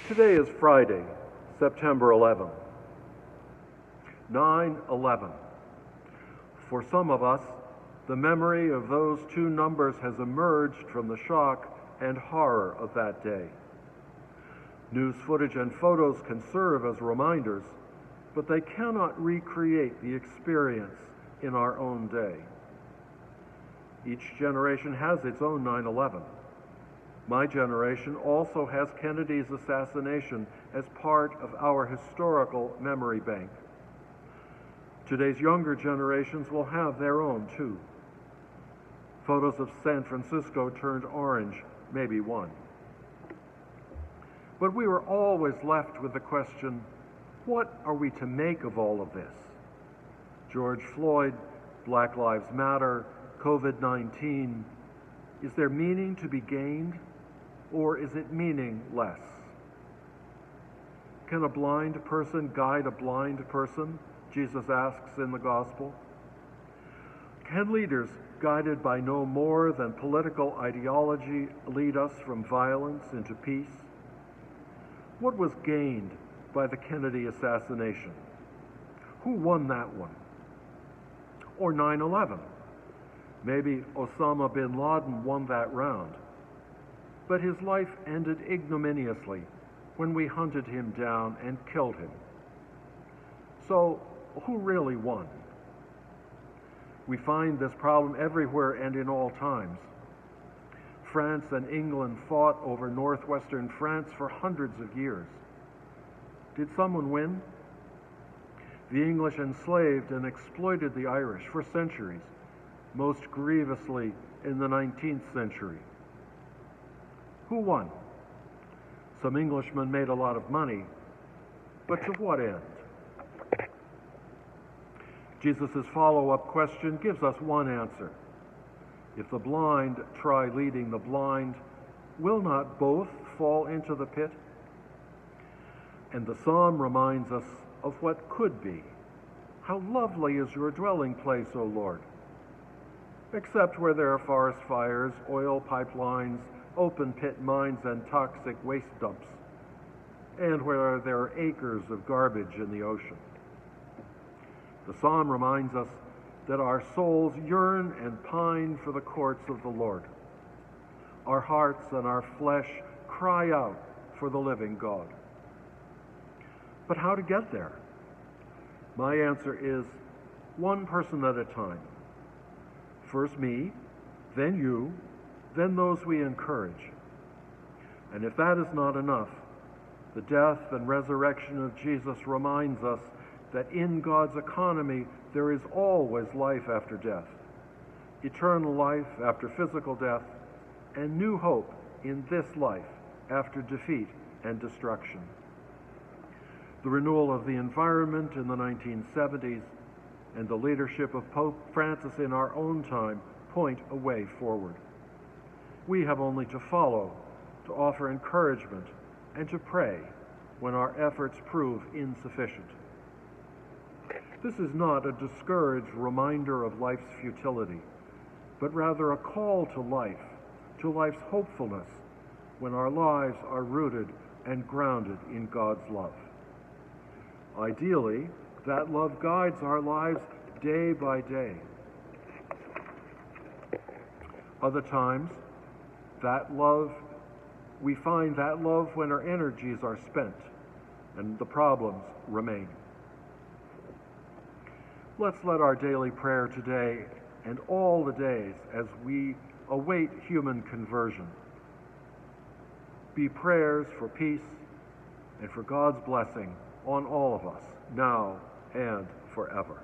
Today is Friday, September 11th. 9/11. For some of us, the memory of those two numbers has emerged from the shock and horror of that day. News footage and photos can serve as reminders, but they cannot recreate the experience in our own day. Each generation has its own 9/11. My generation also has Kennedy's assassination as part of our historical memory bank. Today's younger generations will have their own too. Photos of San Francisco turned orange may be one. But we were always left with the question, what are we to make of all of this? George Floyd, Black Lives Matter, COVID-19, is there meaning to be gained, or is it meaningless? Can a blind person guide a blind person? Jesus asks in the gospel. Can leaders guided by no more than political ideology lead us from violence into peace? What was gained by the Kennedy assassination? Who won that one? Or 9/11? Maybe Osama bin Laden won that round. But his life ended ignominiously when we hunted him down and killed him. So, who really won? We find this problem everywhere and in all times. France and England fought over northwestern France for hundreds of years. Did someone win? The English enslaved and exploited the Irish for centuries, most grievously in the 19th century. Who won? Some Englishmen made a lot of money, but to what end? Jesus' follow-up question gives us one answer. If the blind try leading the blind, will not both fall into the pit? And the psalm reminds us of what could be. How lovely is your dwelling place, O Lord, except where there are forest fires, oil pipelines, open pit mines, and toxic waste dumps, and where there are acres of garbage in the ocean. The psalm reminds us that our souls yearn and pine for the courts of the Lord. Our hearts and our flesh cry out for the living God. But how to get there? My answer is one person at a time. First me, then you, then those we encourage. And if that is not enough, the death and resurrection of Jesus reminds us that in God's economy there is always life after death, eternal life after physical death, and new hope in this life after defeat and destruction. The renewal of the environment in the 1970s and the leadership of Pope Francis in our own time point a way forward. We have only to follow, to offer encouragement, and to pray when our efforts prove insufficient. This is not a discouraged reminder of life's futility, but rather a call to life's hopefulness, when our lives are rooted and grounded in God's love. Ideally, that love guides our lives day by day. Other times, we find that love when our energies are spent and the problems remain. Let's let our daily prayer today and all the days as we await human conversion be prayers for peace and for God's blessing on all of us, now and forever.